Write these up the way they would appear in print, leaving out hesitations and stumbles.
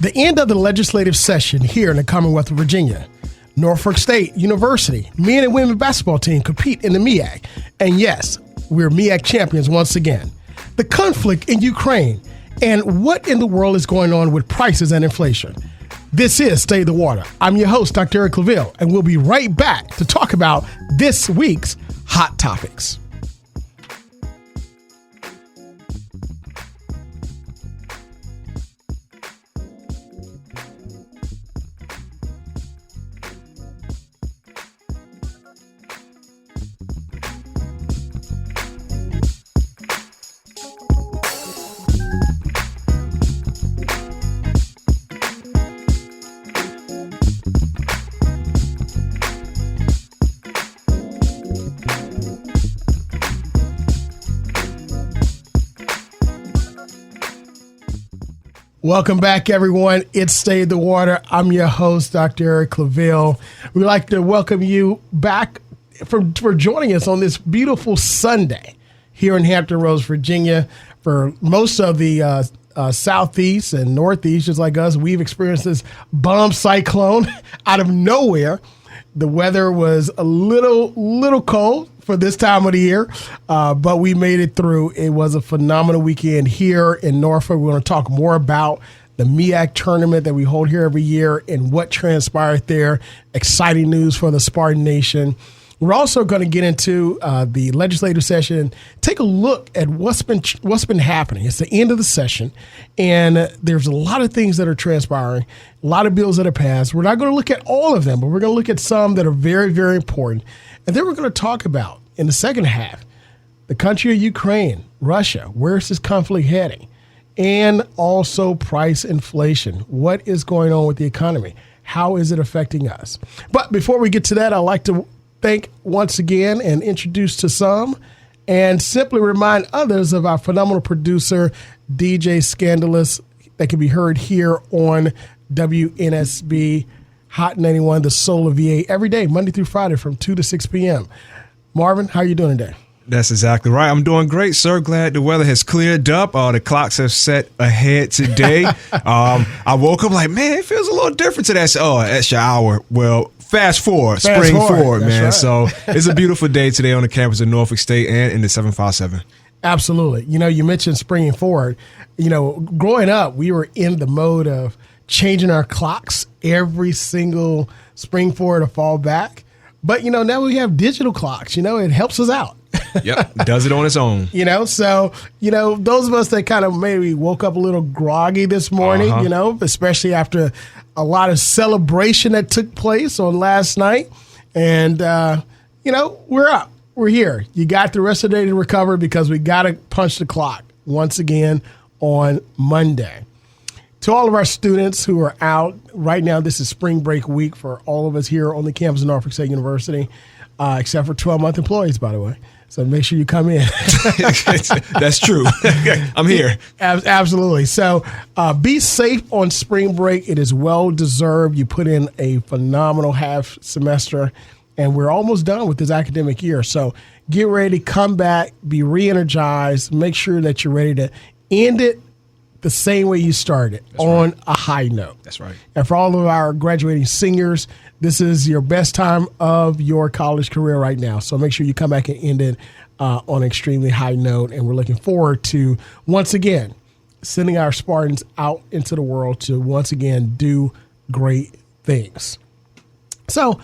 The end of the legislative session here in the Commonwealth of Virginia. Norfolk State University men and women basketball team compete in the MEAC. And yes, we're MEAC champions once again. The conflict in Ukraine and what in the world is going on with prices and inflation. This is Stay the Water. I'm your host, Dr. Eric Claville, and we'll be right back to talk about this week's hot topics. Welcome back, everyone. It's Stay the Water. I'm your host, Dr. Eric Claville. We'd like to welcome you back for joining us on this beautiful Sunday here in Hampton Roads, Virginia. For most of the southeast and northeast, just like us, we've experienced this bomb cyclone out of nowhere. The weather was a little cold for this time of the year, but we made it through. It was a phenomenal weekend here in Norfolk. We're going to talk more about the MEAC tournament that we hold here every year and what transpired there. Exciting news for the Spartan Nation. We're also going to get into the legislative session, take a look at what's been happening. It's the end of the session, and there's a lot of things that are transpiring, a lot of bills that are passed. We're not going to look at all of them, but we're going to look at some that are very, very important. And then we're going to talk about, in the second half, the country of Ukraine, Russia, where's this conflict heading? And also price inflation. What is going on with the economy? How is it affecting us? But before we get to that, I'd like to thank once again and introduce to some and simply remind others of our phenomenal producer, DJ Scandalous, that can be heard here on WNSB Hot 91, the Soul of VA, every day, Monday through Friday from 2 to 6 p.m. Marvin, how are you doing today? That's exactly right. I'm doing great, sir. Glad the weather has cleared up. The clocks have set ahead today. I woke up like, man, it feels a little different today. I said, extra hour. Well, fast forward, spring forward, man. Right. So it's a beautiful day today on the campus of Norfolk State and in the 757. Absolutely. You mentioned springing forward. Growing up, we were in the mode of changing our clocks every single spring forward or fall back. But, now we have digital clocks. It helps us out. Yep, does it on its own. So, those of us that kind of maybe woke up a little groggy this morning, especially after a lot of celebration that took place on last night. And, we're up. We're here. You got the rest of the day to recover because we got to punch the clock once again on Monday. To all of our students who are out right now, this is spring break week for all of us here on the campus of Norfolk State University, except for 12-month employees, by the way. So make sure you come in. That's true. I'm here. Absolutely. So be safe on spring break. It is well-deserved. You put in a phenomenal half semester, and we're almost done with this academic year. So get ready, come back, be re-energized, make sure that you're ready to end it the same way you started, on a high note. That's right. And for all of our graduating seniors, this is your best time of your college career right now. So make sure you come back and end it on an extremely high note. And we're looking forward to, once again, sending our Spartans out into the world to once again do great things. So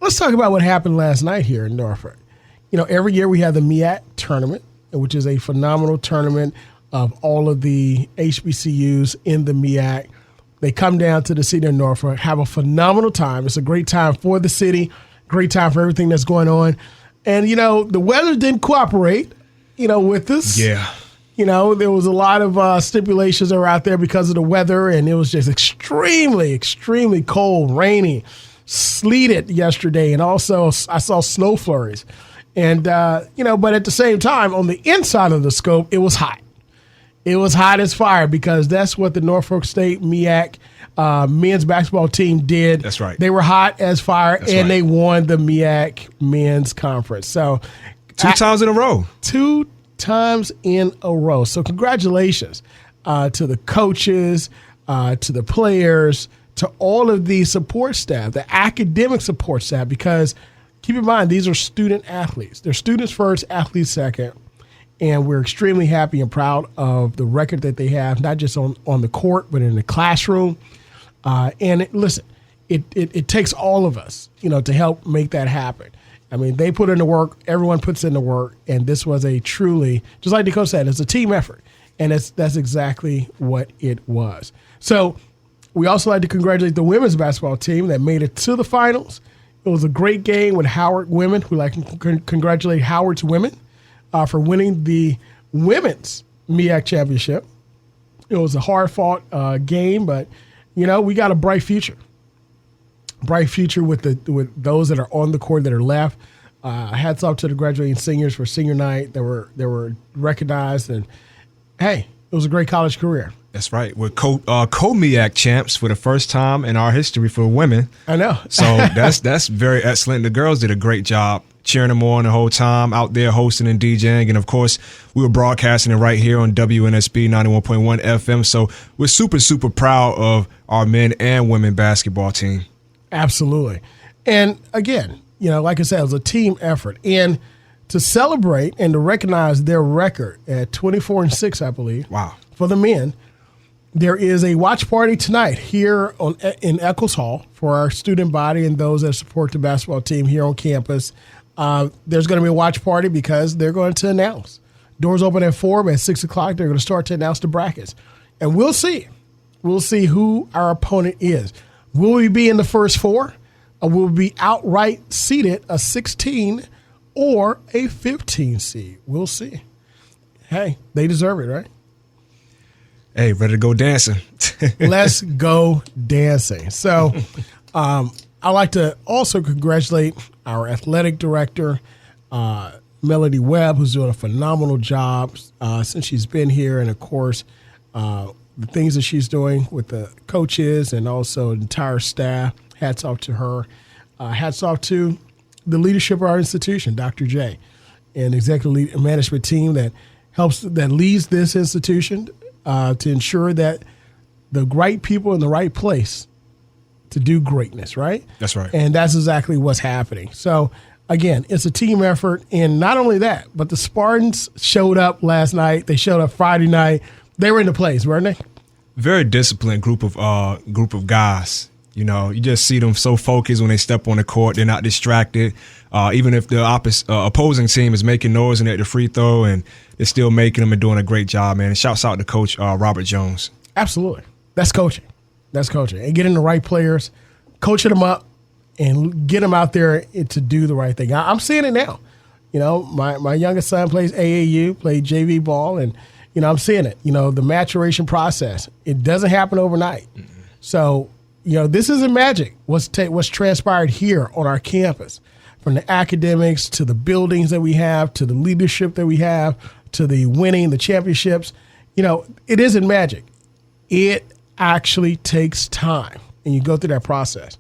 let's talk about what happened last night here in Norfolk. Every year we have the MEAC tournament, which is a phenomenal tournament of all of the HBCUs in the MEAC. They come down to the city of Norfolk, have a phenomenal time. It's a great time for the city, great time for everything that's going on. And, the weather didn't cooperate, with us. Yeah. There was a lot of stipulations that were out there because of the weather, and it was just extremely, extremely cold, rainy, sleeted yesterday, and also I saw snow flurries. And, but at the same time, on the inside of the scope, it was hot. It was hot as fire because that's what the Norfolk State MEAC men's basketball team did. That's right. They were hot as fire, they won the MEAC men's conference. So two times in a row. 2 times in a row. So congratulations to the coaches, to the players, to all of the support staff, the academic support staff, because keep in mind, these are student athletes. They're students first, athletes second. And we're extremely happy and proud of the record that they have, not just on the court, but in the classroom. Listen, it takes all of us, to help make that happen. I mean, they put in the work, everyone puts in the work, and this was a truly, just like the coach said, it's a team effort. And that's exactly what it was. So we also like to congratulate the women's basketball team that made it to the finals. It was a great game with Howard women. We like to congratulate Howard's women for winning the women's MEAC championship. It was a hard-fought game, but, we got a bright future. Bright future with those that are on the court that are left. Hats off to the graduating seniors for senior night. They were recognized, and, hey, it was a great college career. That's right. We're co-MEAC champs for the first time in our history for women. I know. So that's very excellent. The girls did a great job cheering them on the whole time, out there hosting and DJing. And, of course, we were broadcasting it right here on WNSB 91.1 FM. So we're super, super proud of our men and women basketball team. Absolutely. And, again, like I said, it was a team effort. And to celebrate and to recognize their record at 24-6, I believe. Wow. For the men, there is a watch party tonight here in Eccles Hall for our student body and those that support the basketball team here on campus. There's going to be a watch party because they're going to announce. Doors open at 4, but at 6 o'clock, they're going to start to announce the brackets. And we'll see. We'll see who our opponent is. Will we be in the first 4? Or will we be outright seeded a 16 or a 15 seed? We'll see. Hey, they deserve it, right? Hey, ready to go dancing. Let's go dancing. So I'd like to also congratulate our athletic director, Melody Webb, who's doing a phenomenal job since she's been here. And, of course, the things that she's doing with the coaches and also the entire staff. Hats off to her. Hats off to the leadership of our institution, Dr. J, and executive management team that leads this institution to ensure that the right people in the right place to do greatness, right? That's right. And that's exactly what's happening. So, again, it's a team effort. And not only that, but the Spartans showed up last night. They showed up Friday night. They were in the place, weren't they? Very disciplined group of guys. You just see them so focused when they step on the court. They're not distracted. Even if the opposing team is making noise and at the free throw, and they're still making them and doing a great job, man. And shouts out to Coach Robert Jones. Absolutely. That's coaching. And getting the right players, coaching them up, and get them out there to do the right thing. I'm seeing it now. My youngest son plays AAU, played JV ball, and, I'm seeing it. The maturation process. It doesn't happen overnight. Mm-hmm. So, this isn't magic. What's transpired here on our campus, from the academics to the buildings that we have, to the leadership that we have, to the winning, the championships. It isn't magic. It actually takes time, and you go through that process.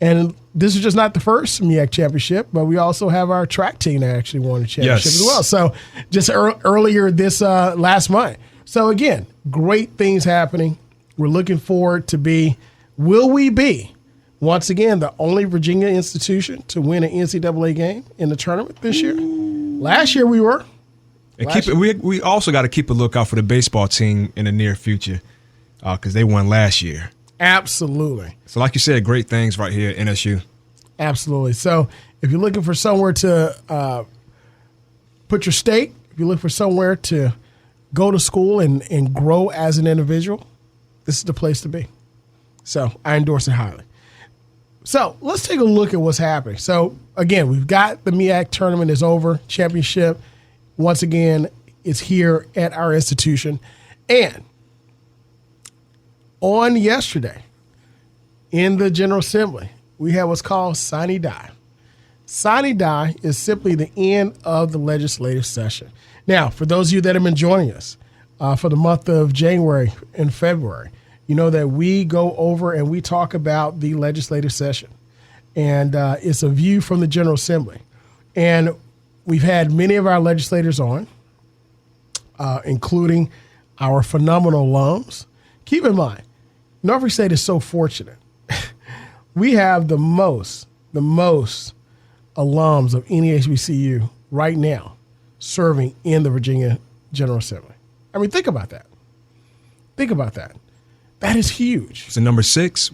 And this is just not the first MEAC championship, but we also have our track team that actually won the championship as well. So just earlier this last month. So, again, great things happening. We're looking forward to will we be, once again, the only Virginia institution to win an NCAA game in the tournament this year? Last year we were. And we also got to keep a lookout for the baseball team in the near future because they won last year. Absolutely. So like you said, great things right here at NSU. Absolutely. So if you're looking for somewhere to put your stake, if you're looking for somewhere to go to school and grow as an individual, this is the place to be. So I endorse it highly. So let's take a look at what's happening. So, again, we've got the MEAC tournament is over. Championship, once again, is here at our institution. And on yesterday, in the General Assembly, we had what's called sine die. Sine die is simply the end of the legislative session. Now, for those of you that have been joining us for the month of January and February, you know that we go over and we talk about the legislative session. And it's a view from the General Assembly. And we've had many of our legislators on, including our phenomenal alums. Keep in mind, Norfolk State is so fortunate. We have the most alums of any HBCU right now serving in the Virginia General Assembly. I mean, think about that. That is huge. It's a number 6.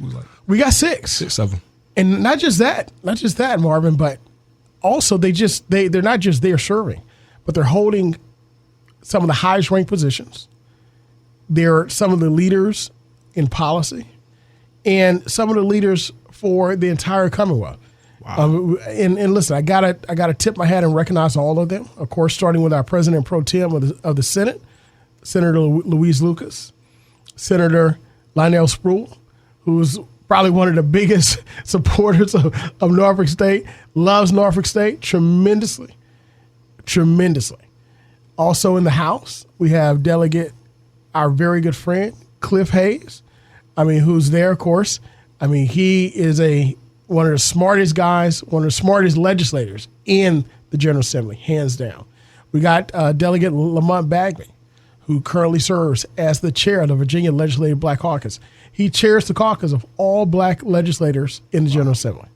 We got 6. 6 of them. And not just that, Marvin, but also they're not just there serving, but they're holding some of the highest ranked positions. They're some of the leaders in policy and some of the leaders for the entire Commonwealth. Wow. And listen, I gotta tip my hat and recognize all of them. Of course, starting with our president pro tem of the Senate, Senator Louise Lucas, Senator Lionel Spruill, who's probably one of the biggest supporters of Norfolk State, loves Norfolk State tremendously. Also in the House, we have Delegate, our very good friend, Cliff Hayes. I mean, who's there, of course. I mean, he is one of the smartest guys, one of the smartest legislators in the General Assembly, hands down. We got Delegate Lamont Bagby, who currently serves as the chair of the Virginia Legislative Black Caucus. He chairs the caucus of all black legislators in the General Assembly.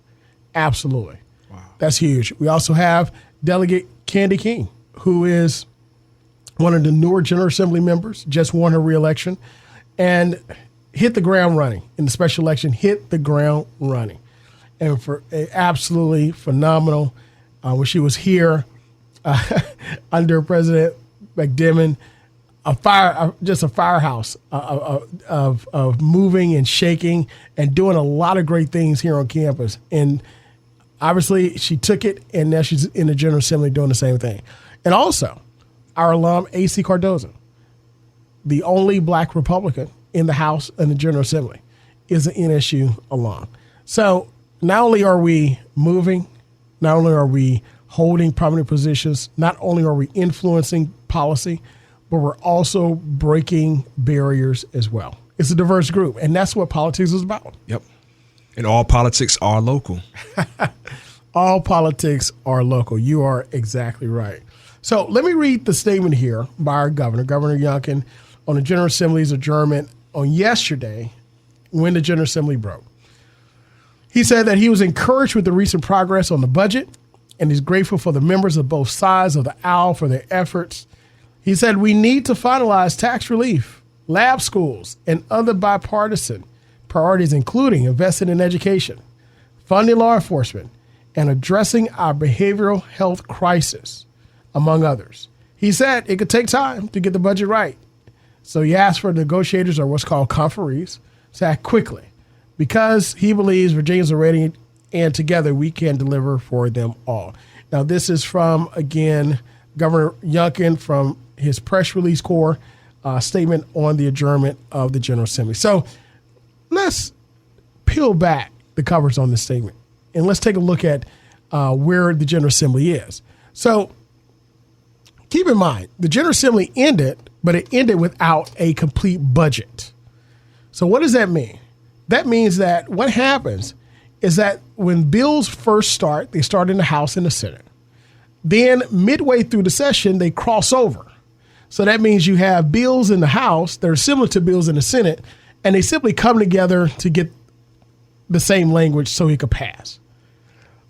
Absolutely. Wow. That's huge. We also have Delegate Candy King, who is one of the newer General Assembly members, just won her reelection, and hit the ground running in the special election, And for absolutely phenomenal when she was here under President McDimmon, just a firehouse of moving and shaking and doing a lot of great things here on campus. And obviously she took it, and now she's in the General Assembly doing the same thing. And also our alum, A.C. Cardoza, the only black Republican in the House and the General Assembly, is an NSU alum. So not only are we moving, not only are we holding prominent positions, not only are we influencing policy, but we're also breaking barriers as well. It's a diverse group, and that's what politics is about. Yep. And all politics are local. All politics are local. You are exactly right. So let me read the statement here by our governor, Governor Youngkin, on the General Assembly's adjournment on yesterday when the General Assembly broke. He said that he was encouraged with the recent progress on the budget and is grateful for the members of both sides of the aisle for their efforts. He said, we need to finalize tax relief, lab schools, and other bipartisan priorities, including investing in education, funding law enforcement, and addressing our behavioral health crisis, among others. He said it could take time to get the budget right. So he asked for negotiators, or what's called conferees, to act quickly because he believes Virginians are ready, and together we can deliver for them all. Now, this is from, again, Governor Youngkin from his press release core statement on the adjournment of the General Assembly. So let's peel back the covers on this statement, and let's take a look at where the General Assembly is. So keep in mind, the General Assembly ended, but it ended without a complete budget. So what does that mean? That means that what happens is that when bills first start, they start in the House and the Senate. Then midway through the session, they cross over. So that means you have bills in the House that are similar to bills in the Senate, and they simply come together to get the same language so it could pass.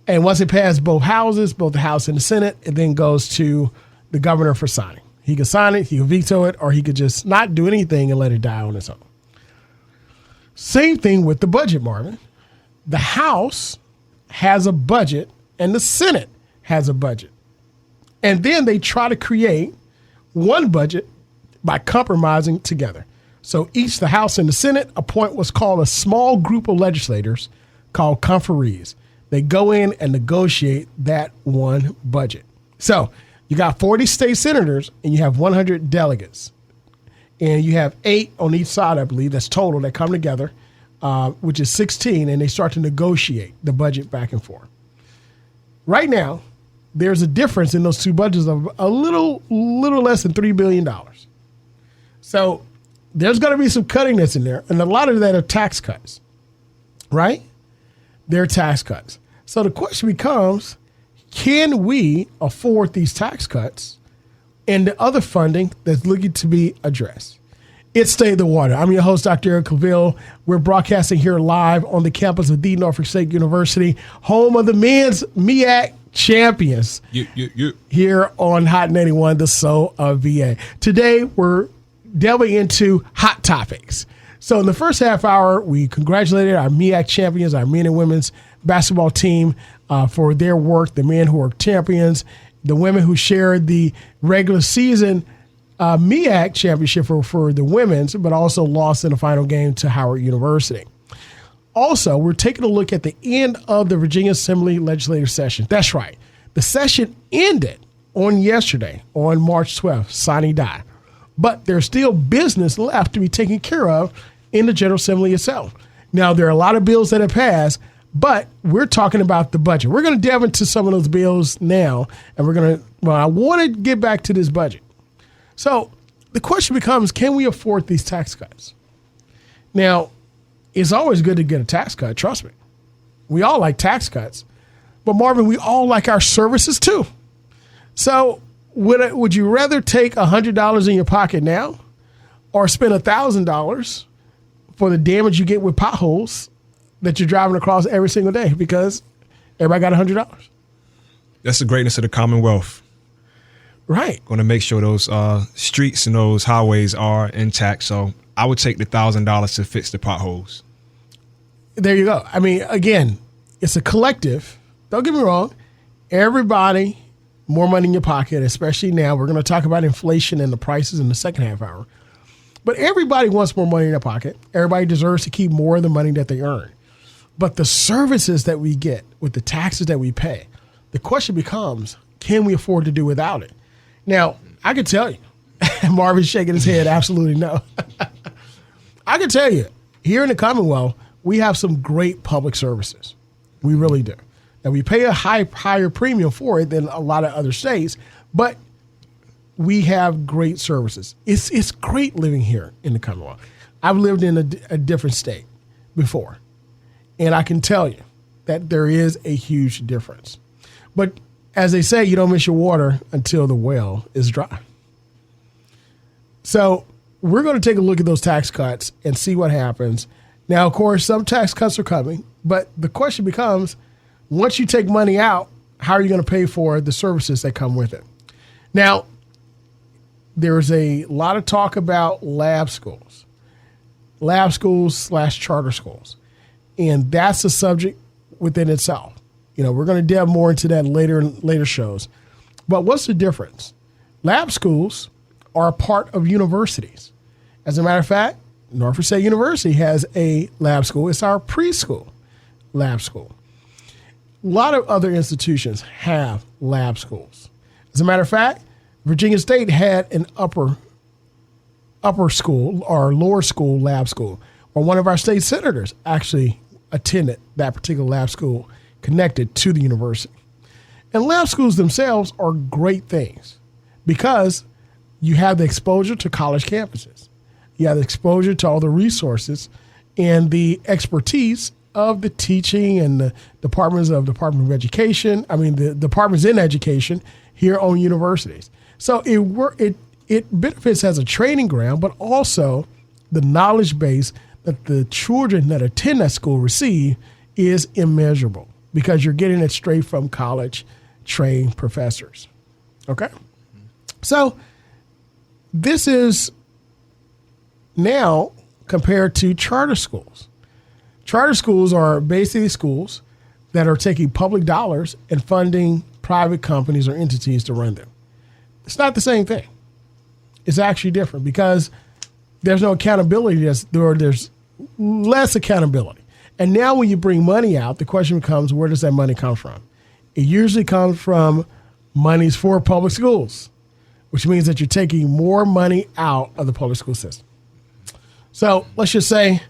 And once it passes both houses, both the House and the Senate, it then goes to the governor for signing. He could sign it, he could veto it, or he could just not do anything and let it die on its own. Same thing with the budget, Marvin. The House has a budget and the Senate has a budget. And then they try to create one budget by compromising together. So each, the House and the Senate, appoint what's called a small group of legislators called conferees. They go in and negotiate that one budget. So you got 40 state senators and you have 100 delegates. And you have 8 on each side, I believe, that's total, that come together, which is 16, and they start to negotiate the budget back and forth. Right now, there's a difference in those two budgets of a little less than $3 billion. So there's going to be some cutting that's in there, and a lot of that are tax cuts, right? They're tax cuts. So the question becomes, can we afford these tax cuts and the other funding that's looking to be addressed? It's Stay the Water. I'm your host, Dr. Eric Claville. We're broadcasting here live on the campus of the Norfolk State University, home of the men's MEAC champions. Here on Hot 91, the soul of VA. Today, we're delving into hot topics. So in the first half hour, we congratulated our MEAC champions, our men and women's basketball team for their work, the men who are champions, the women who shared the regular season MEAC championship for the women's, but also lost in the final game to Howard University. Also, we're taking a look at the end of the Virginia Assembly legislative session. That's right. The session ended on yesterday, on March 12th, sine die. But there's still business left to be taken care of in the General Assembly itself. Now, there are a lot of bills that have passed, but we're talking about the budget. We're going to delve into some of those bills now, and I want to get back to this budget. So the question becomes, can we afford these tax cuts? Now, it's always good to get a tax cut, trust me. We all like tax cuts. But Marvin, we all like our services too. So would you rather take $100 in your pocket now or spend $1,000 for the damage you get with potholes that you're driving across every single day because everybody got $100? That's the greatness of the Commonwealth. Right. Going to make sure those streets and those highways are intact. So I would take the $1,000 to fix the potholes. There you go. I mean, again, it's a collective. Don't get me wrong. Everybody, more money in your pocket, especially now. We're going to talk about inflation and the prices in the second half hour. But everybody wants more money in their pocket. Everybody deserves to keep more of the money that they earn. But the services that we get with the taxes that we pay, the question becomes, can we afford to do without it? Now, I can tell you, Marvin's shaking his head, absolutely no. I can tell you, here in the Commonwealth, we have some great public services. We really do. And we pay a higher premium for it than a lot of other states, but we have great services. It's great living here in the Commonwealth. I've lived in a different state before, and I can tell you that there is a huge difference. But as they say, you don't miss your water until the well is dry. So we're going to take a look at those tax cuts and see what happens. Now, of course, some tax cuts are coming, but the question becomes, once you take money out, how are you going to pay for the services that come with it? Now, there's a lot of talk about lab schools / charter schools, and that's a subject within itself. You know, we're going to delve more into that later shows. But what's the difference? Lab schools are a part of universities. As a matter of fact, Norfolk State University has a lab school. It's our preschool lab school. A lot of other institutions have lab schools. As a matter of fact, Virginia State had an upper school or lower school lab school, or one of our state senators actually attended that particular lab school connected to the university. And lab schools themselves are great things because you have the exposure to college campuses. You have the exposure to all the resources and the expertise of the teaching and the Department of Education. I mean, the departments in education here on universities. So it benefits as a training ground, but also the knowledge base that the children that attend that school receive is immeasurable because you're getting it straight from college-trained professors. Okay? So this is now compared to charter schools. Charter schools are basically schools that are taking public dollars and funding private companies or entities to run them. It's not the same thing. It's actually different because there's no accountability. There's less accountability. And now when you bring money out, the question becomes, where does that money come from? It usually comes from monies for public schools, which means that you're taking more money out of the public school system. So let's just say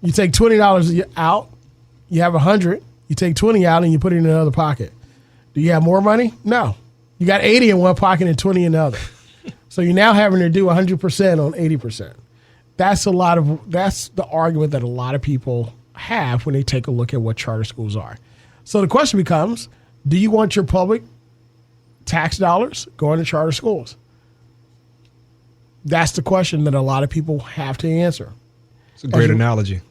you take $20 out, you have $100, you take 20 out and you put it in another pocket. Do you have more money? No. You got 80 in one pocket and 20 in the other. So you're now having to do 100% on 80%. That's the argument that a lot of people have when they take a look at what charter schools are. So the question becomes, do you want your public tax dollars going to charter schools? That's the question that a lot of people have to answer. It's a great analogy.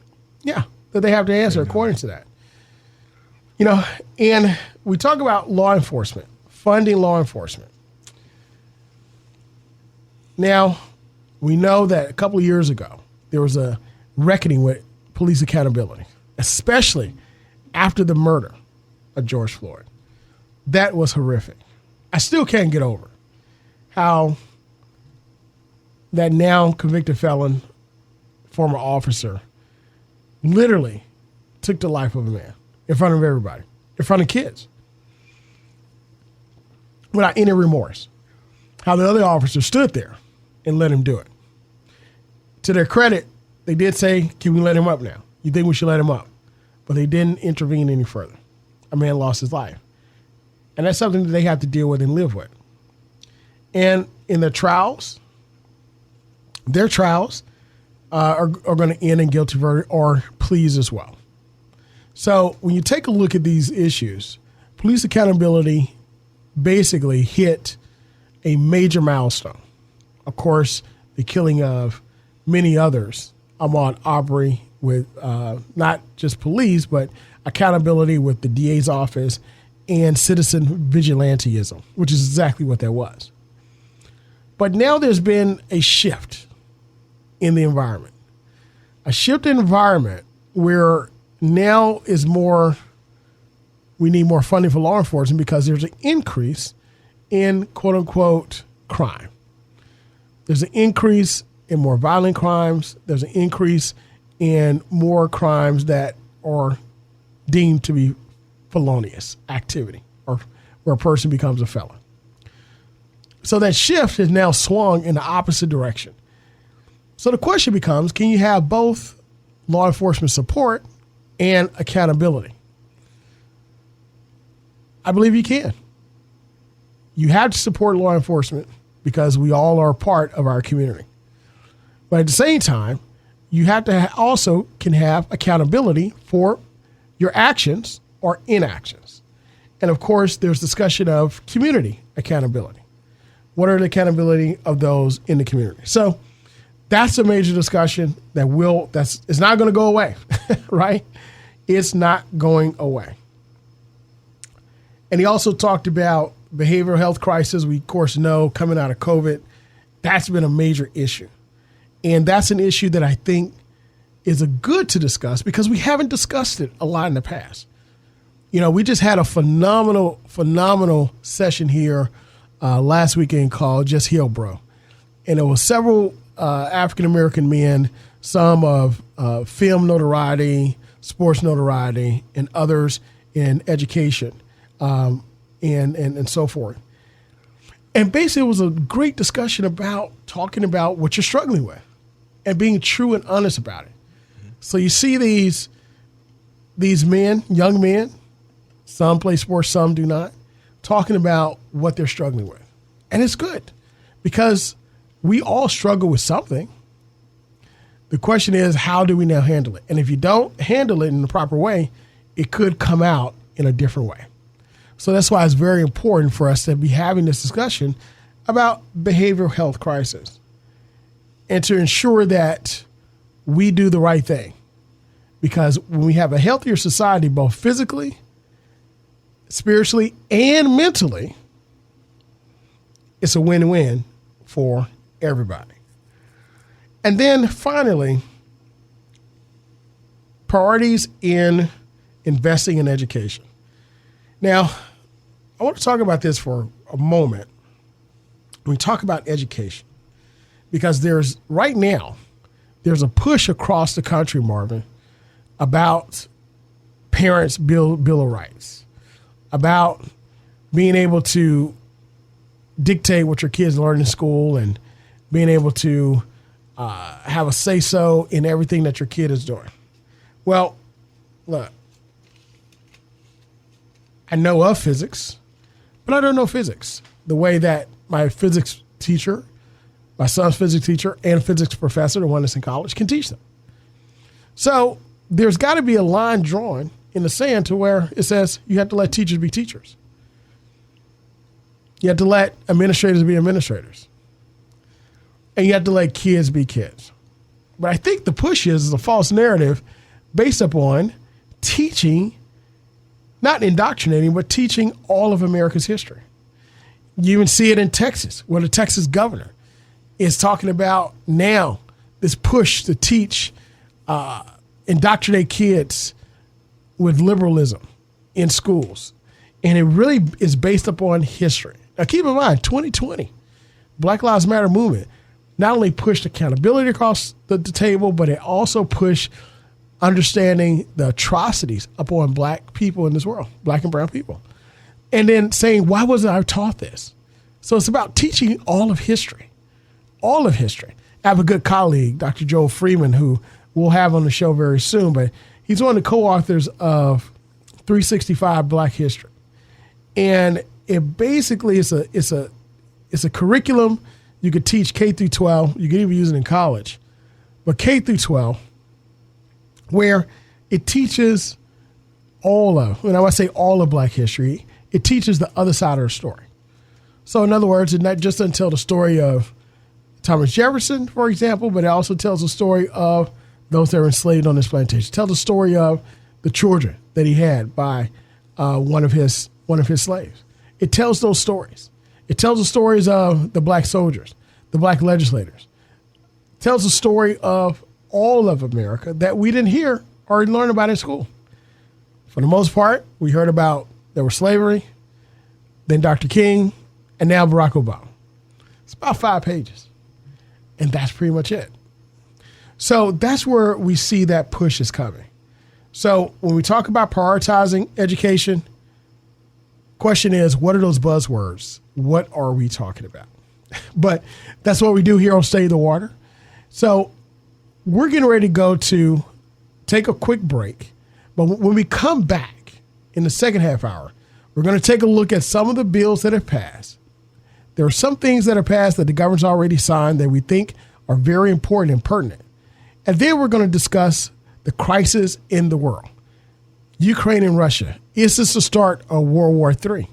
Yeah, that they have to answer according to that. And we talk about law enforcement, funding law enforcement. Now, we know that a couple of years ago, there was a reckoning with police accountability, especially after the murder of George Floyd. That was horrific. I still can't get over how that now convicted felon, former officer, literally took the life of a man in front of everybody, in front of kids, without any remorse. How the other officer stood there and let him do it. To their credit, they did say, can we let him up now? You think we should let him up? But they didn't intervene any further. A man lost his life. And that's something that they have to deal with and live with. And in their trials are going to end in guilty verdict or pleas as well. So when you take a look at these issues, police accountability basically hit a major milestone. Of course, the killing of many others, Ahmaud Arbery, with not just police, but accountability with the DA's office and citizen vigilantism, which is exactly what that was. But now there's been a shift in the environment. A shift in environment where now is more, we need more funding for law enforcement because there's an increase in quote unquote crime. There's an increase in more violent crimes. There's an increase in more crimes that are deemed to be felonious activity or where a person becomes a felon. So that shift has now swung in the opposite direction. So the question becomes, can you have both law enforcement support and accountability? I believe you can. You have to support law enforcement because we all are a part of our community. But at the same time, you have to also can have accountability for your actions or inactions. And of course, there's discussion of community accountability. What are the accountability of those in the community? So that's a major discussion it's not going to go away, right? It's not going away. And he also talked about behavioral health crisis. We, of course, know coming out of COVID, that's been a major issue. And that's an issue that I think is a good to discuss because we haven't discussed it a lot in the past. We just had a phenomenal session here last weekend called Just Heal Bro. And there was several African-American men, some of film notoriety, sports notoriety, and others in education and so forth. And basically it was a great discussion about talking about what you're struggling with and being true and honest about it. So you see these men, young men, some play sports, some do not, talking about what they're struggling with. And it's good because we all struggle with something. The question is, how do we now handle it? And if you don't handle it in the proper way, it could come out in a different way. So that's why it's very important for us to be having this discussion about behavioral health crisis and to ensure that we do the right thing. Because when we have a healthier society, both physically, spiritually, and mentally, it's a win-win for everybody. And then finally, priorities in investing in education. Now, I want to talk about this for a moment. We talk about education because right now, there's a push across the country, Marvin, about parents' bill of rights, about being able to dictate what your kids learn in school and being able to have a say-so in everything that your kid is doing. Well, look, I know of physics, but I don't know physics the way that my physics teacher, my son's physics teacher, and physics professor, the one that's in college, can teach them. So there's got to be a line drawn in the sand to where it says you have to let teachers be teachers. You have to let administrators be administrators. and you have to let kids be kids. But I think the push is a false narrative based upon teaching, not indoctrinating, but teaching all of America's history. You even see it in Texas, where the Texas governor is talking about now this push to teach, indoctrinate kids with liberalism in schools. And it really is based upon history. Now, keep in mind, 2020, Black Lives Matter movement not only pushed accountability across the table, but it also pushed understanding the atrocities upon black people in this world, black and brown people. And then saying, why wasn't I taught this? So it's about teaching all of history, all of history. I have a good colleague, Dr. Joel Freeman, who we'll have on the show very soon, but he's one of the co-authors of 365 Black History. And it basically is a curriculum you could teach K through 12. You could even use it in college. But K through 12, where it teaches all of, when I say all of Black history, it teaches the other side of the story. So in other words, it not just doesn't tell the story of Thomas Jefferson, for example, but it also tells the story of those that were enslaved on this plantation. It tells the story of the children that he had by one of his slaves. It tells those stories. It tells the stories of the black soldiers, the black legislators. It tells the story of all of America that we didn't hear or learn about in school. For the most part, we heard about there was slavery, then Dr. King, and now Barack Obama. It's about 5 pages. And that's pretty much it. So that's where we see that push is coming. So when we talk about prioritizing education, question is, what are those buzzwords? What are we talking about? But that's what we do here on Stay the Water. So we're getting ready to go to take a quick break. But when we come back in the second half hour, we're going to take a look at some of the bills that have passed. There are some things that are passed that the government's already signed that we think are very important and pertinent. And then we're going to discuss the crisis in the world. Ukraine and Russia. Is this the start of World War III?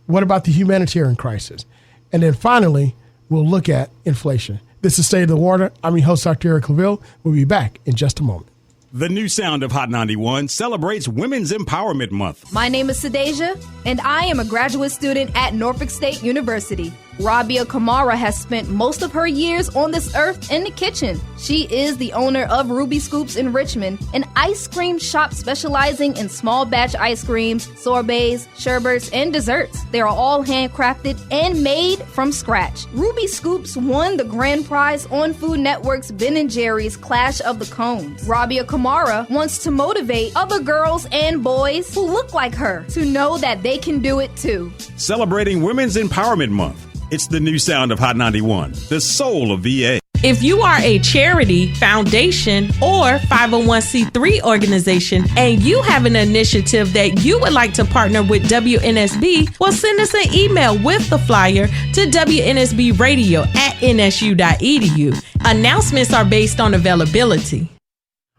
What about the humanitarian crisis? And then finally, we'll look at inflation. This is State of the Water. I'm your host, Dr. Eric Claville. We'll be back in just a moment. The new sound of Hot 91 celebrates Women's Empowerment Month. My name is Sadeja, and I am a graduate student at Norfolk State University. Rabia Kamara has spent most of her years on this earth in the kitchen. She is the owner of Ruby Scoops in Richmond, an ice cream shop specializing in small batch ice creams, sorbets, sherbets, and desserts. They are all handcrafted and made from scratch. Ruby Scoops won the grand prize on Food Network's Ben & Jerry's Clash of the Cones. Rabia Kamara wants to motivate other girls and boys who look like her to know that they can do it too. Celebrating Women's Empowerment Month. It's the new sound of Hot 91, the soul of VA. If you are a charity, foundation, or 501c3 organization and you have an initiative that you would like to partner with WNSB, well, send us an email with the flyer to wnsbradio@nsu.edu. Announcements are based on availability.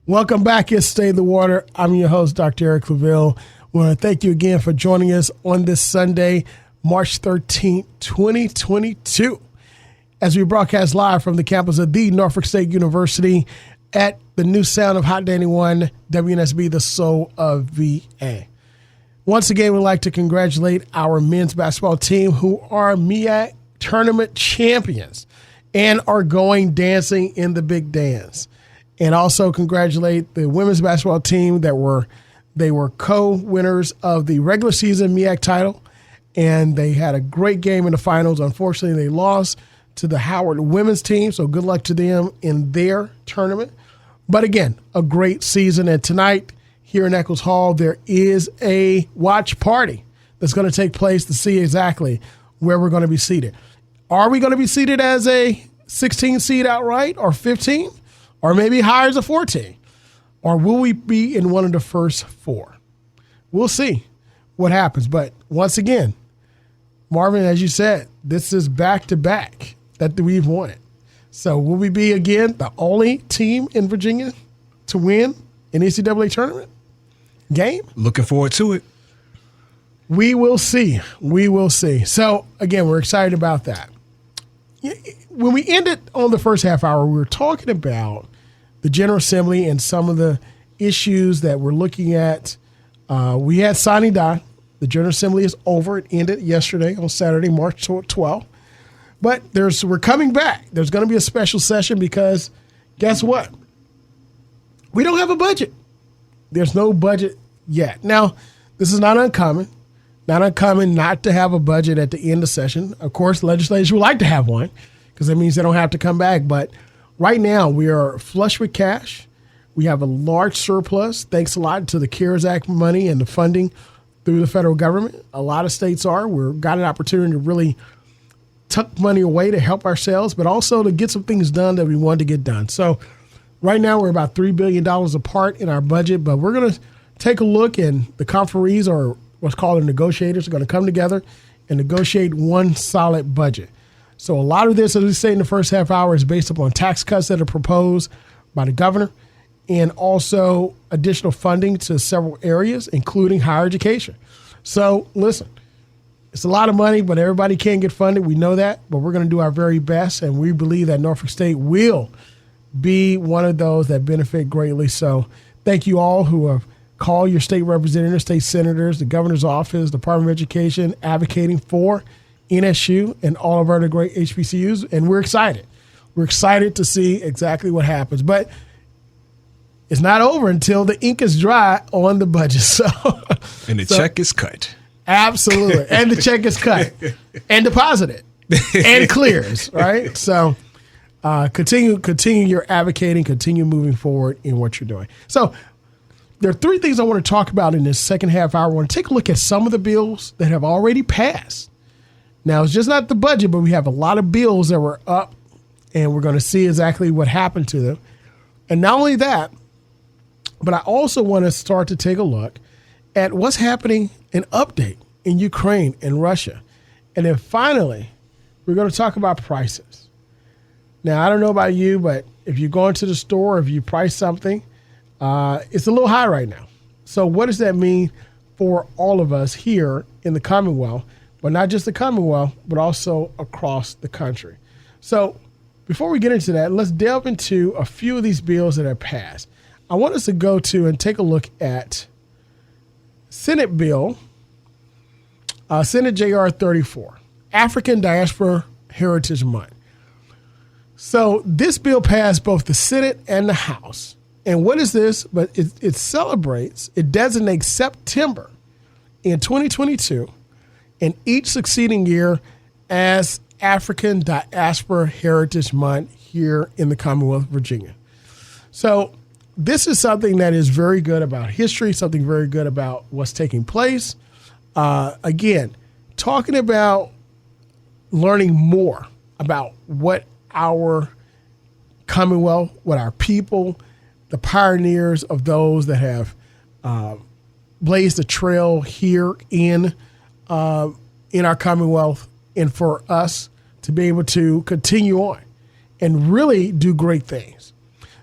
Welcome back. It's Stay the Water. I'm your host, Dr. Eric Claville. I want to thank you again for joining us on this Sunday, March 13th, 2022, as we broadcast live from the campus of the Norfolk State University at the new sound of Hot 91, WNSB, the soul of VA. Once again, we'd like to congratulate our men's basketball team who are MEAC tournament champions and are going dancing in the big dance. And also congratulate the women's basketball team that were co-winners of the regular season MEAC title. And they had a great game in the finals. Unfortunately, they lost to the Howard women's team, so good luck to them in their tournament. But again, a great season. And tonight, here in Eccles Hall, there is a watch party that's going to take place to see exactly where we're going to be seated. Are we going to be seated as a 16 seed outright, or 15, or maybe higher as a 14? Or will we be in one of the first 4? We'll see what happens. But once again, Marvin, as you said, this is back-to-back that we've won it. So will we be, again, the only team in Virginia to win an NCAA tournament game? Looking forward to it. We will see. We will see. So, again, we're excited about that. when we ended on the first half hour, we were talking about the General Assembly and some of the issues that we're looking at. We had signing die. The General Assembly is over. It ended yesterday on Saturday, March 12th. But we're coming back. There's going to be a special session because guess what? We don't have a budget. There's no budget yet. Now, this is not uncommon. Not uncommon not to have a budget at the end of session. Of course, legislators would like to have one because that means they don't have to come back. But right now, we are flush with cash. We have a large surplus, thanks a lot to the CARES Act money and the funding through the federal government. A lot of states are. We've got an opportunity to really tuck money away to help ourselves, but also to get some things done that we want to get done. So right now, we're about $3 billion apart in our budget, but we're going to take a look, and the conferees, or what's called the negotiators, are going to come together and negotiate one solid budget. So a lot of this, as we say in the first half hour, is based upon tax cuts that are proposed by the governor and also additional funding to several areas, including higher education. So listen, it's a lot of money, but everybody can't get funded. We know that, but we're going to do our very best, and we believe that Norfolk State will be one of those that benefit greatly. So thank you all who have called your state representatives, state senators, the governor's office, Department of Education, advocating for NSU and all of our other great HBCUs, and we're excited. We're excited to see exactly what happens. But it's not over until the ink is dry on the budget. And the check is cut. Absolutely. And the check is cut and deposited and clears, right? So continue your advocating, continue moving forward in what you're doing. So there are three things I want to talk about in this second half hour. I want to take a look at some of the bills that have already passed. Now, it's just not the budget, but we have a lot of bills that were up, and we're going to see exactly what happened to them. And not only that, but I also want to start to take a look at what's happening, an update in Ukraine and Russia. And then finally, we're going to talk about prices. Now, I don't know about you, but if you go into the store, if you price something, it's a little high right now. So what does that mean for all of us here in the Commonwealth, but not just the Commonwealth, but also across the country? So before we get into that, let's delve into a few of these bills that have passed. I want us to go to and take a look at Senate Bill, Senate JR 34, African Diaspora Heritage Month. So this bill passed both the Senate and the House. And what is this? But it celebrates, it designates September in 2022 and each succeeding year as African Diaspora Heritage Month here in the Commonwealth of Virginia. So this is something that is very good about history, something very good about what's taking place. Again, talking about learning more about what our Commonwealth, what our people, the pioneers of those that have blazed the trail here in our Commonwealth, and for us to be able to continue on and really do great things.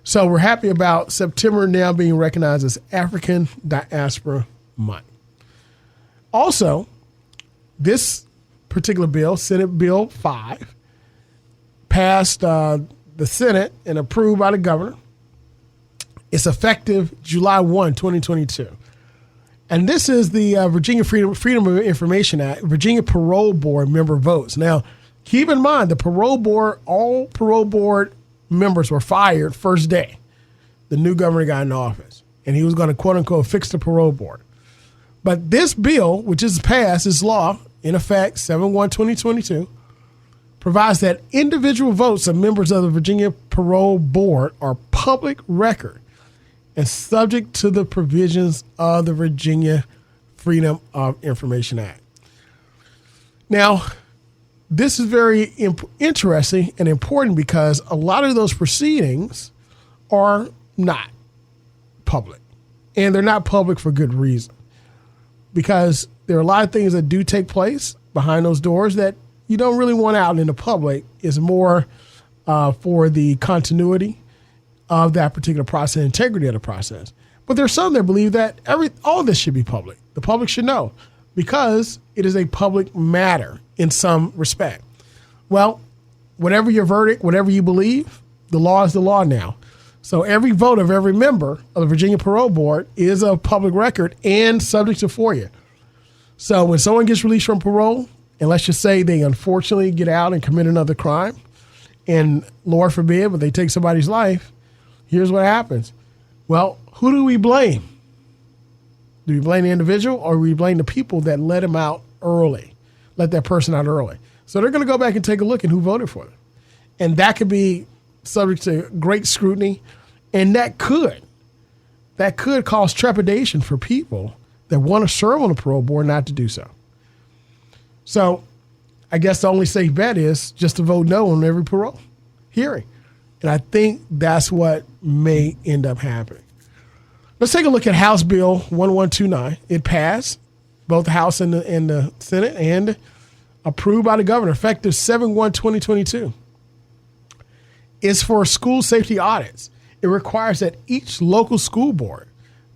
So we're happy about September now being recognized as African Diaspora Month. Also, this particular bill, Senate Bill 5, passed the Senate and approved by the governor. It's effective July 1, 2022. And this is the Virginia Freedom of Information Act, Virginia Parole Board member votes. Now, keep in mind, the parole board, all parole board members were fired first day the new governor got in office. And he was going to, quote unquote, fix the parole board. But this bill, which is passed, is law, in effect, 7/1/2022, provides that individual votes of members of the Virginia Parole Board are public record and subject to the provisions of the Virginia Freedom of Information Act. Now, this is very interesting and important because a lot of those proceedings are not public. And they're not public for good reason. Because there are a lot of things that do take place behind those doors that you don't really want out in the public. Is more for the continuity of that particular process, integrity of the process. But there's some that believe that all this should be public. The public should know because it is a public matter in some respect. Well, whatever your verdict, whatever you believe, the law is the law now. So every vote of every member of the Virginia Parole Board is a public record and subject to FOIA. So when someone gets released from parole, and let's just say they unfortunately get out and commit another crime, and Lord forbid, but they take somebody's life, here's what happens. Well, who do we blame? Do we blame the individual, or do we blame the people that let him out early, let that person out early? So they're going to go back and take a look at who voted for them. And that could be subject to great scrutiny, and that could cause trepidation for people that want to serve on the parole board not to do so. So I guess the only safe bet is just to vote no on every parole hearing. And I think that's what may end up happening. Let's take a look at House Bill 1129. It passed both the House and the Senate and approved by the governor effective 7/1/2022. It's for school safety audits. It requires that each local school board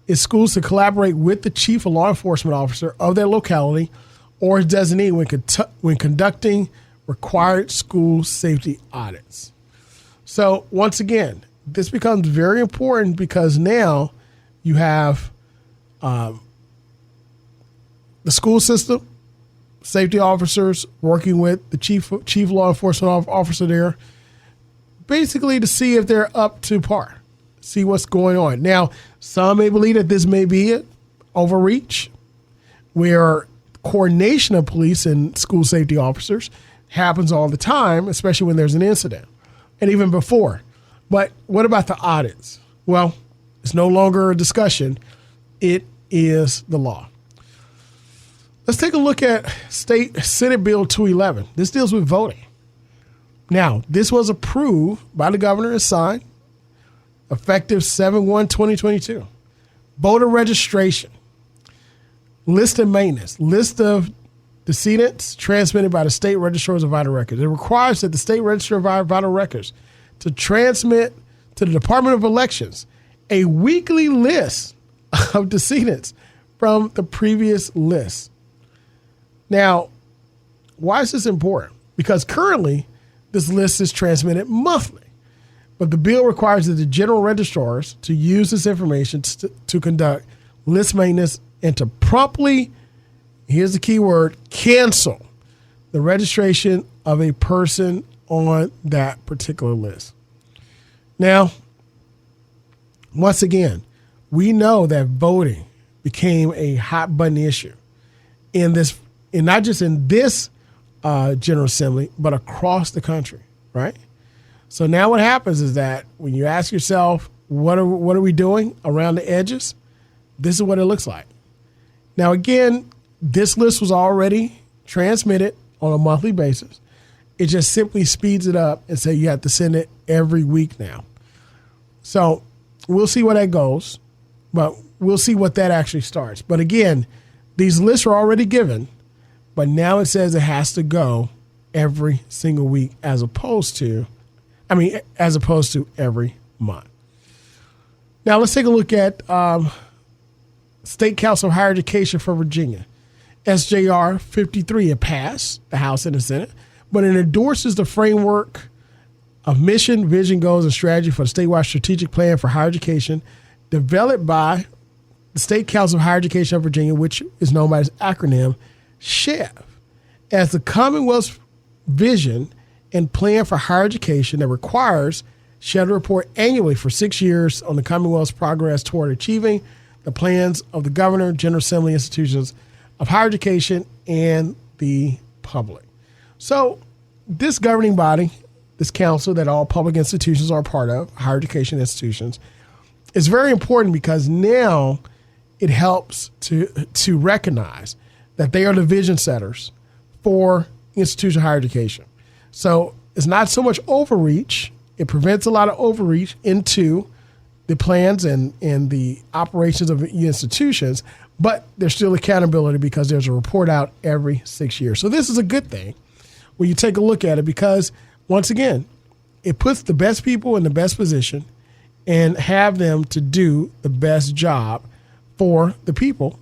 is schools to collaborate with the chief or law enforcement officer of their locality or his designee when conducting required school safety audits. So once again, this becomes very important because now you have the school system, safety officers working with the chief law enforcement officer there, basically to see if they're up to par, see what's going on. Now, some may believe that this may be an overreach, where coordination of police and school safety officers happens all the time, especially when there's an incident, and even before. But what about the audits? Well, it's no longer a discussion. It is the law. Let's take a look at Senate Bill 211. This deals with voting. Now, this was approved by the governor and signed effective 7/1/2022. Voter registration, list of maintenance, list of decedents transmitted by the state registrars of vital records. It requires that the state register of vital records to transmit to the Department of Elections a weekly list of decedents from the previous list. Now, why is this important? Because currently, this list is transmitted monthly, but the bill requires that the general registrars to use this information to conduct list maintenance and to promptly, here's the key word, cancel the registration of a person on that particular list. Now, once again, we know that voting became a hot button issue in this, and not just in this General Assembly, but across the country, right? So now what happens is that when you ask yourself, what are we doing around the edges? This is what it looks like. Now, again, this list was already transmitted on a monthly basis. It just simply speeds it up and say you have to send it every week now. So we'll see where that goes, but we'll see what that actually starts. But again, these lists are already given, but now it says it has to go every single week as opposed to every month. Now let's take a look at State Council of Higher Education for Virginia. SJR 53, it passed the House and the Senate, but it endorses the framework of mission, vision, goals, and strategy for the statewide strategic plan for higher education developed by the State Council of Higher Education of Virginia, which is known by its acronym SHEV, as the Commonwealth's vision and plan for higher education that requires SHEV to report annually for 6 years on the Commonwealth's progress toward achieving the plans of the governor, General Assembly, institutions of higher education, and the public. So this governing body, this council that all public institutions are a part of, higher education institutions, is very important because now it helps to recognize that they are the vision setters for institutional higher education. So it's not so much overreach. It prevents a lot of overreach into the plans and the operations of institutions, but there's still accountability because there's a report out every 6 years. So this is a good thing when you take a look at it because, once again, it puts the best people in the best position and have them to do the best job for the people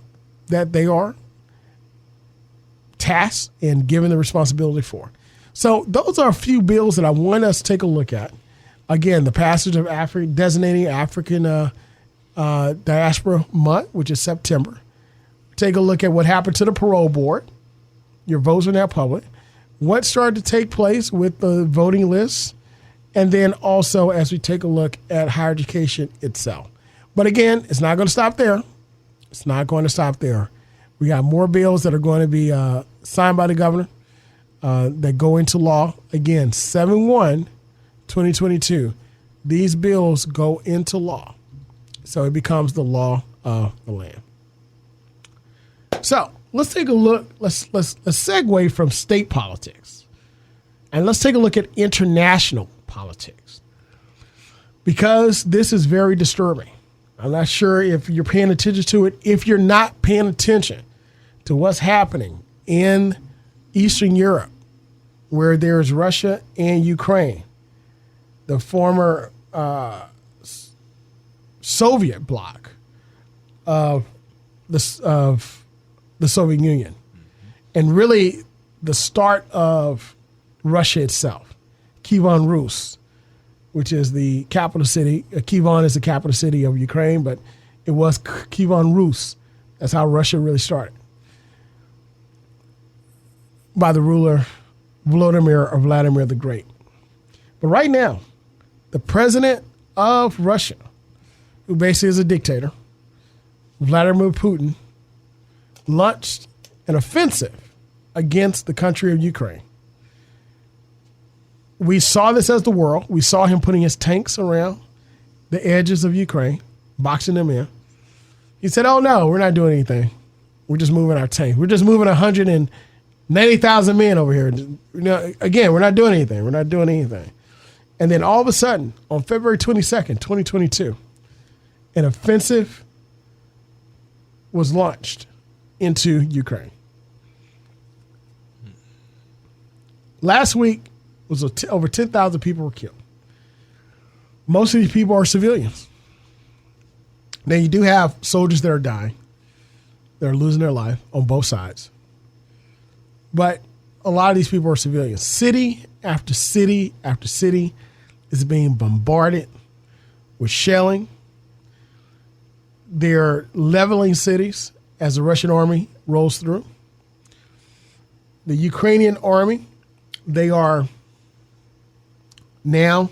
that they are tasked and given the responsibility for. So those are a few bills that I want us to take a look at. Again, the passage of designating African Diaspora Month, which is September. Take a look at what happened to the parole board. Your votes are now public. What started to take place with the voting lists. And then also as we take a look at higher education itself. But again, it's not going to stop there. It's not going to stop there. We got more bills that are going to be signed by the governor that go into law. Again, 7/1/2022. These bills go into law. So it becomes the law of the land. So let's take a look. Let's segue from state politics. And let's take a look at international politics. Because this is very disturbing. I'm not sure if you're paying attention to it. If you're not paying attention to what's happening in Eastern Europe, where there's Russia and Ukraine, the former Soviet bloc of the Soviet Union, and really the start of Russia itself, Kievan Rus, which is the capital city. Kievan is the capital city of Ukraine, but it was Kievan Rus. That's how Russia really started, by the ruler Vladimir the Great. But right now, the president of Russia, who basically is a dictator, Vladimir Putin, launched an offensive against the country of Ukraine. We saw this as the world. We saw him putting his tanks around the edges of Ukraine, boxing them in. He said, oh, no, we're not doing anything. We're just moving our tanks. We're just moving 190,000 men over here. Again, we're not doing anything. We're not doing anything. And then all of a sudden, on February 22nd, 2022, an offensive was launched into Ukraine. Last week, was over 10,000 people were killed. Most of these people are civilians. Now, you do have soldiers that are dying. They're losing their life on both sides. But a lot of these people are civilians. City after city after city is being bombarded with shelling. They're leveling cities as the Russian army rolls through. The Ukrainian army, they are now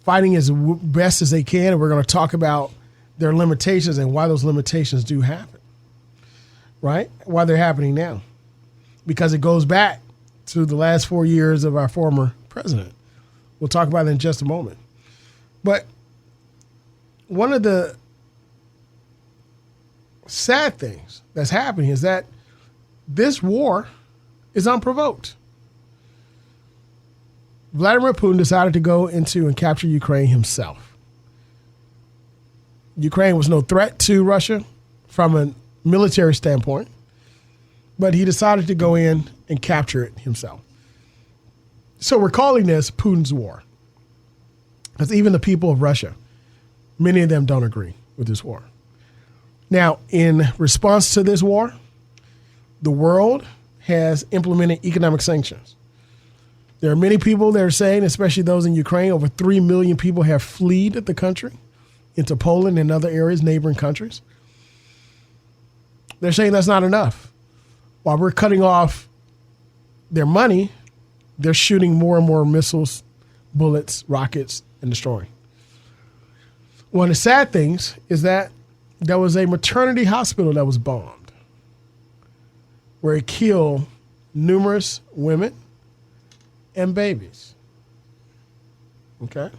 fighting as best as they can, and we're going to talk about their limitations and why those limitations do happen, right? Why they're happening now. Because it goes back to the last 4 years of our former president. We'll talk about it in just a moment. But one of the sad things that's happening is that this war is unprovoked. Vladimir Putin decided to go into and capture Ukraine himself. Ukraine was no threat to Russia from a military standpoint, but he decided to go in and capture it himself. So we're calling this Putin's war. Because even the people of Russia, many of them don't agree with this war. Now, in response to this war, the world has implemented economic sanctions. There are many people that are saying, especially those in Ukraine, over 3 million people have fled the country into Poland and other areas, neighboring countries. They're saying that's not enough. While we're cutting off their money, they're shooting more and more missiles, bullets, rockets, and destroying. One of the sad things is that there was a maternity hospital that was bombed, where it killed numerous women and babies. Okay?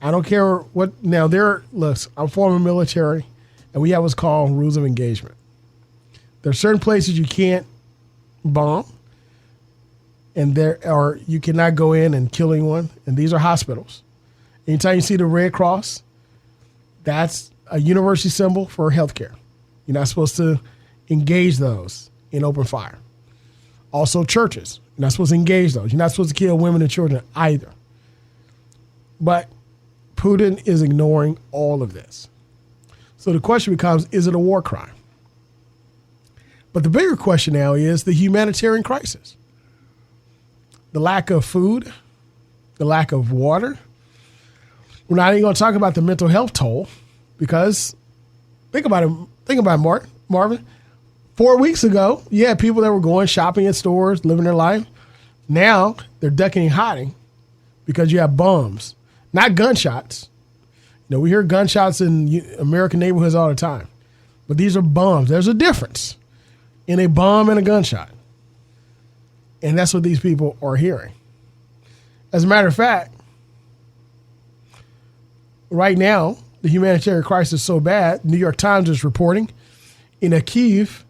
I don't care what. Now, look, I'm former military, and we have what's called rules of engagement. There are certain places you can't bomb, and you cannot go in and kill anyone, and these are hospitals. Anytime you see the Red Cross, that's a university symbol for healthcare. You're not supposed to engage those in open fire. Also, churches. You're not supposed to engage those. You're not supposed to kill women and children either. But Putin is ignoring all of this. So the question becomes, is it a war crime? But the bigger question now is the humanitarian crisis. the lack of food, the lack of water. We're not even going to talk about the mental health toll because think about it, Marvin. 4 weeks ago, you had people that were going shopping at stores, living their life. Now they're ducking and hiding because you have bombs, not gunshots. You know, we hear gunshots in American neighborhoods all the time, but these are bombs. There's a difference in a bomb and a gunshot. And that's what these people are hearing. As a matter of fact, right now, the humanitarian crisis is so bad, New York Times is reporting in a Kyiv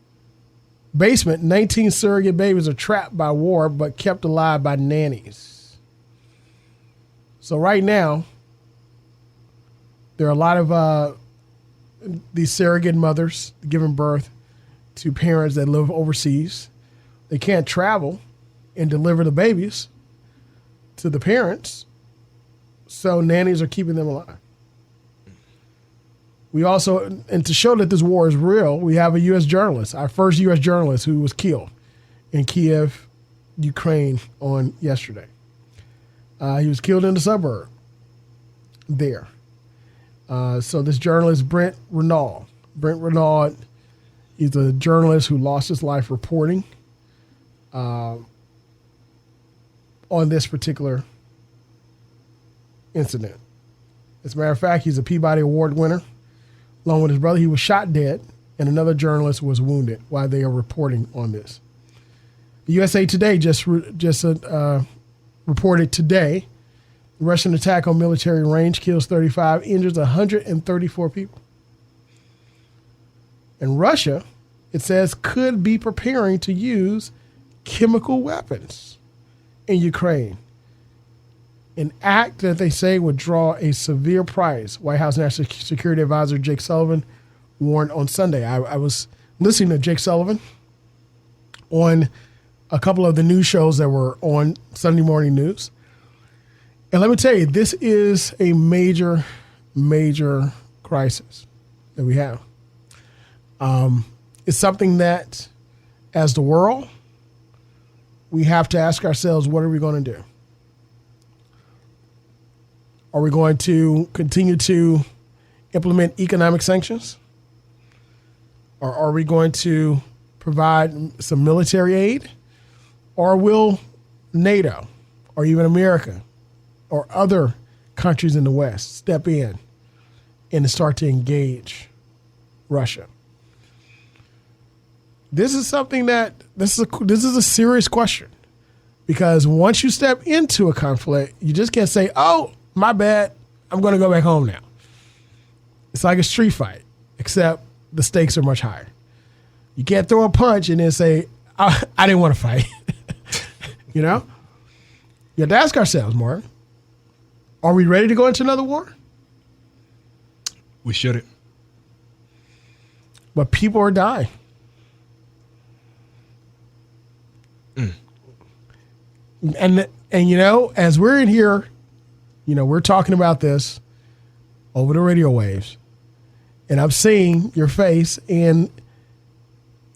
basement, 19 surrogate babies are trapped by war but kept alive by nannies. So right now, there are a lot of these surrogate mothers giving birth to parents that live overseas. They can't travel and deliver the babies to the parents, so nannies are keeping them alive. We also, and to show that this war is real, we have a U.S. journalist, our first U.S. journalist who was killed in Kiev, Ukraine on yesterday. He was killed in the suburb there. So this journalist, Brent Renaud, he's a journalist who lost his life reporting on this particular incident. As a matter of fact, he's a Peabody Award winner. Along with his brother, he was shot dead, and another journalist was wounded while they are reporting on this. The USA Today just reported today, the Russian attack on military range kills 35, injures 134 people. And Russia, it says, could be preparing to use chemical weapons in Ukraine. An act that they say would draw a severe price. White House National Security Advisor Jake Sullivan warned on Sunday. I was listening to Jake Sullivan on a couple of the news shows that were on Sunday morning news. And let me tell you, this is a major, major crisis that we have. It's something that, as the world, we have to ask ourselves, what are we going to do? Are we going to continue to implement economic sanctions? Or are we going to provide some military aid? Or will NATO or even America or other countries in the West step in and start to engage Russia? This is something that this is a serious question, because once you step into a conflict, you just can't say, "Oh, my bad, I'm going to go back home now." It's like a street fight, except the stakes are much higher. You can't throw a punch and then say, I didn't want to fight. You know? You have to ask ourselves, Mark, are we ready to go into another war? We shouldn't. But people are dying. And you know, as we're in here, you know, we're talking about this over the radio waves, and I'm seeing your face, and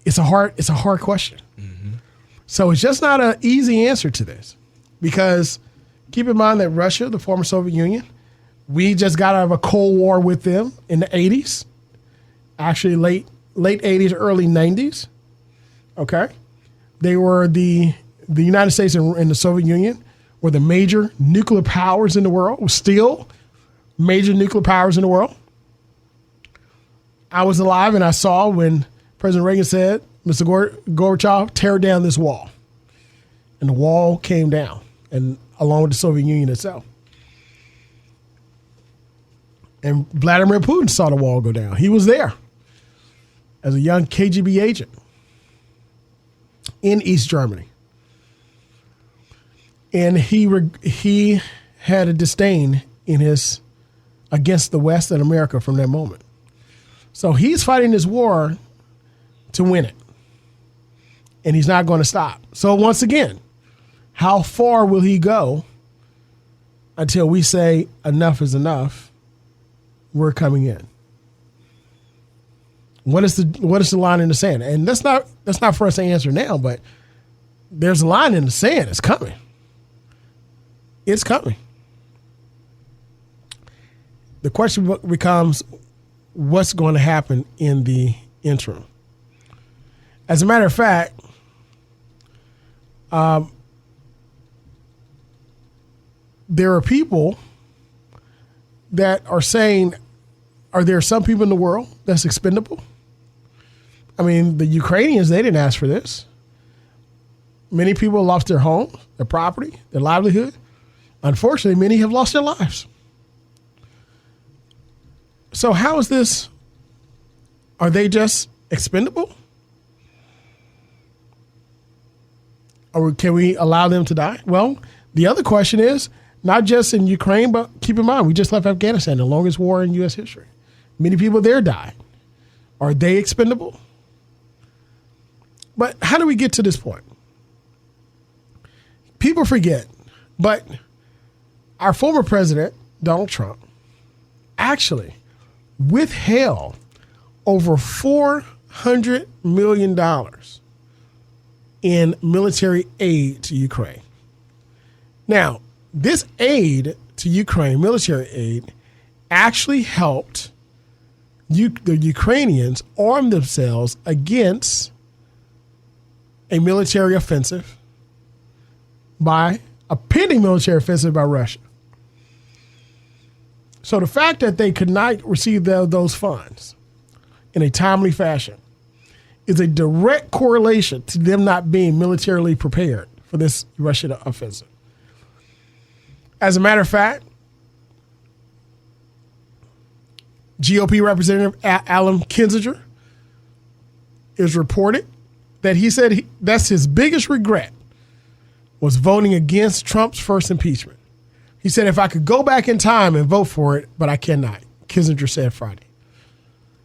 it's a hard question. Mm-hmm. So it's just not an easy answer to this, because keep in mind that Russia, the former Soviet Union, we just got out of a Cold War with them in the 80s, actually late 80s, early 90s. Okay. They were the United States and the Soviet Union were the major nuclear powers in the world, still major nuclear powers in the world. I was alive and I saw when President Reagan said, "Mr. Gorbachev, tear down this wall." And the wall came down, and along with the Soviet Union itself. And Vladimir Putin saw the wall go down. He was there as a young KGB agent in East Germany. And he had a disdain against the West and America from that moment. So he's fighting this war to win it. And he's not going to stop. So once again, how far will he go until we say enough is enough? We're coming in. What is the line in the sand? And that's not for us to answer now, but there's a line in the sand. It's coming. It's coming. The question becomes, what's going to happen in the interim? As a matter of fact, there are people that are saying, are there some people in the world that's expendable? I mean, the Ukrainians, they didn't ask for this. Many people lost their homes, their property, their livelihood. Unfortunately, many have lost their lives. So how is this? Are they just expendable? Or can we allow them to die? Well, the other question is, not just in Ukraine, but keep in mind, we just left Afghanistan, the longest war in U.S. history. Many people there died. Are they expendable? But how do we get to this point? People forget, but our former president, Donald Trump, actually withheld over $400 million in military aid to Ukraine. Now, this aid to Ukraine, military aid, actually helped the Ukrainians arm themselves against a military offensive by a pending military offensive by Russia. So the fact that they could not receive those funds in a timely fashion is a direct correlation to them not being militarily prepared for this Russian offensive. As a matter of fact, GOP Representative Alan Kinzinger is reported that he said that's his biggest regret was voting against Trump's first impeachment. He said, if I could go back in time and vote for it, but I cannot, Kinzinger said Friday.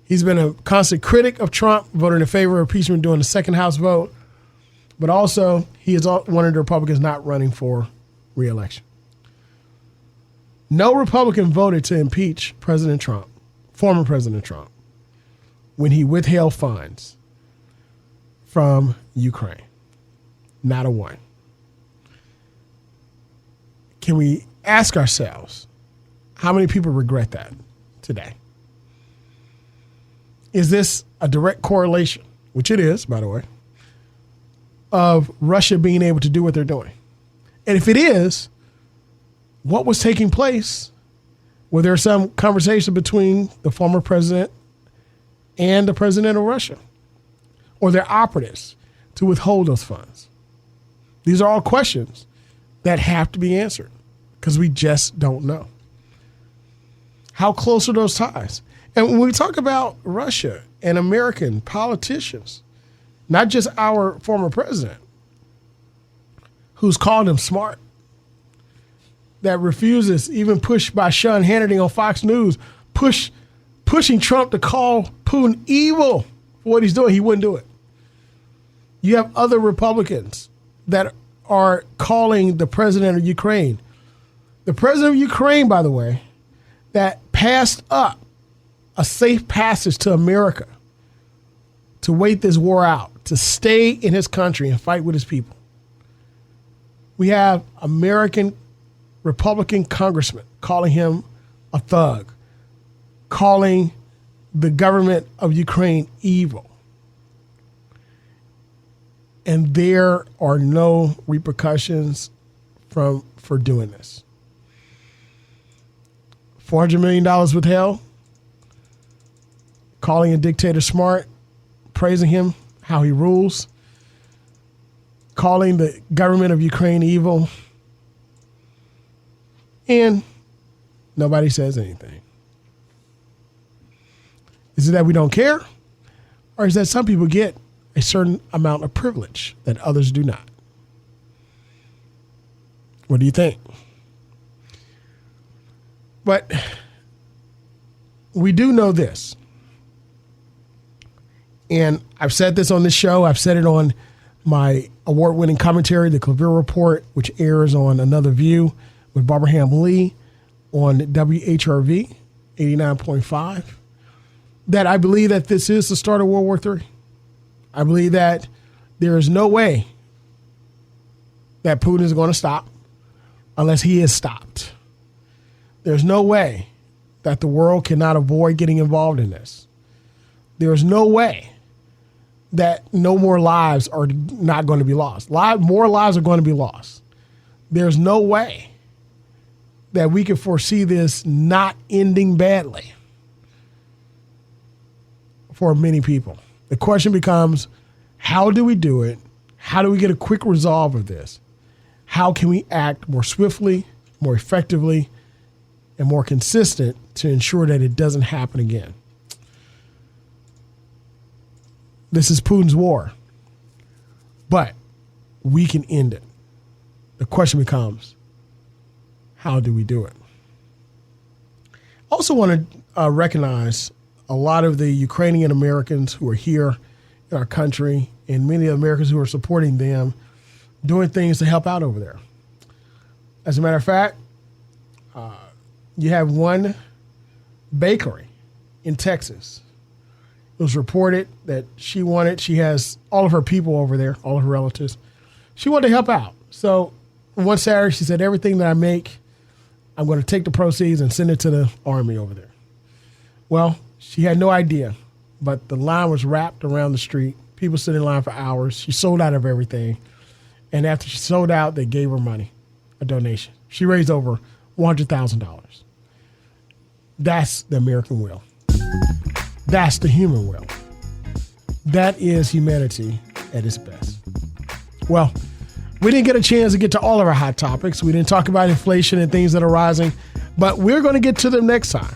He's been a constant critic of Trump, voting in favor of impeachment during the second House vote, but also he is one of the Republicans not running for re-election. No Republican voted to impeach President Trump, former President Trump, when he withheld funds from Ukraine. Not a one. Can we ask ourselves, how many people regret that today? Is this a direct correlation, which it is, by the way, of Russia being able to do what they're doing? And if it is, what was taking place? Were there some conversation between the former president and the president of Russia, or their operatives, to withhold those funds? These are all questions that have to be answered because we just don't know. How close are those ties? And when we talk about Russia and American politicians, not just our former president, who's called him smart, that refuses, even pushed by Sean Hannity on Fox News, pushing Trump to call Putin evil for what he's doing. He wouldn't do it. You have other Republicans that are calling the president of Ukraine. The president of Ukraine, by the way, that passed up a safe passage to America to wait this war out, to stay in his country and fight with his people. We have American Republican congressman calling him a thug, calling the government of Ukraine evil. And there are no repercussions for doing this. $400 million withheld, calling a dictator smart, praising him, how he rules, calling the government of Ukraine evil, and nobody says anything. Is it that we don't care? Or is that some people get a certain amount of privilege that others do not? What do you think? But we do know this. And I've said this on this show. I've said it on my award-winning commentary, The Claville Report, which airs on Another View with Barbara Ham Lee on WHRV 89.5, that I believe that this is the start of World War III. I believe that there is no way that Putin is going to stop unless he is stopped. There's no way that the world cannot avoid getting involved in this. There's no way that no more lives are not going to be lost. More lives are going to be lost. There's no way that we can foresee this not ending badly for many people. The question becomes, how do we do it? How do we get a quick resolve of this? How can we act more swiftly, more effectively, and more consistent to ensure that it doesn't happen again? This is Putin's war, but we can end it. The question becomes, how do we do it? Also want to recognize a lot of the Ukrainian Americans who are here in our country and many Americans who are supporting them, doing things to help out over there. As a matter of fact, you have one bakery in Texas. It was reported that she has all of her people over there, all of her relatives. She wanted to help out. So one Saturday, she said, everything that I make, I'm going to take the proceeds and send it to the army over there. Well, she had no idea, but the line was wrapped around the street. People stood in line for hours. She sold out of everything. And after she sold out, they gave her money, a donation. She raised over $100,000. That's the American will. That's the human will. That is humanity at its best. Well, we didn't get a chance to get to all of our hot topics. We didn't talk about inflation and things that are rising, but we're going to get to them next time,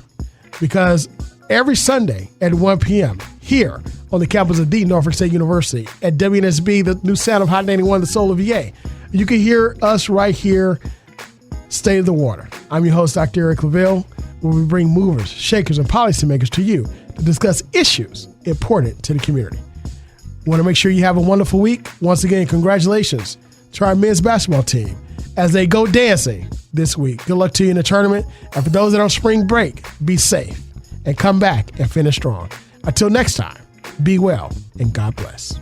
because every Sunday at 1 p.m. here on the campus of the Norfolk State University at WNSB, the new sound of Hot 91, the soul of VA, you can hear us right here, State of the Water. I'm your host, Dr. Eric Claville, where we bring movers, shakers, and policymakers to you to discuss issues important to the community. Want to make sure you have a wonderful week. Once again, congratulations to our men's basketball team as they go dancing this week. Good luck to you in the tournament. And for those that are on spring break, be safe and come back and finish strong. Until next time, be well and God bless.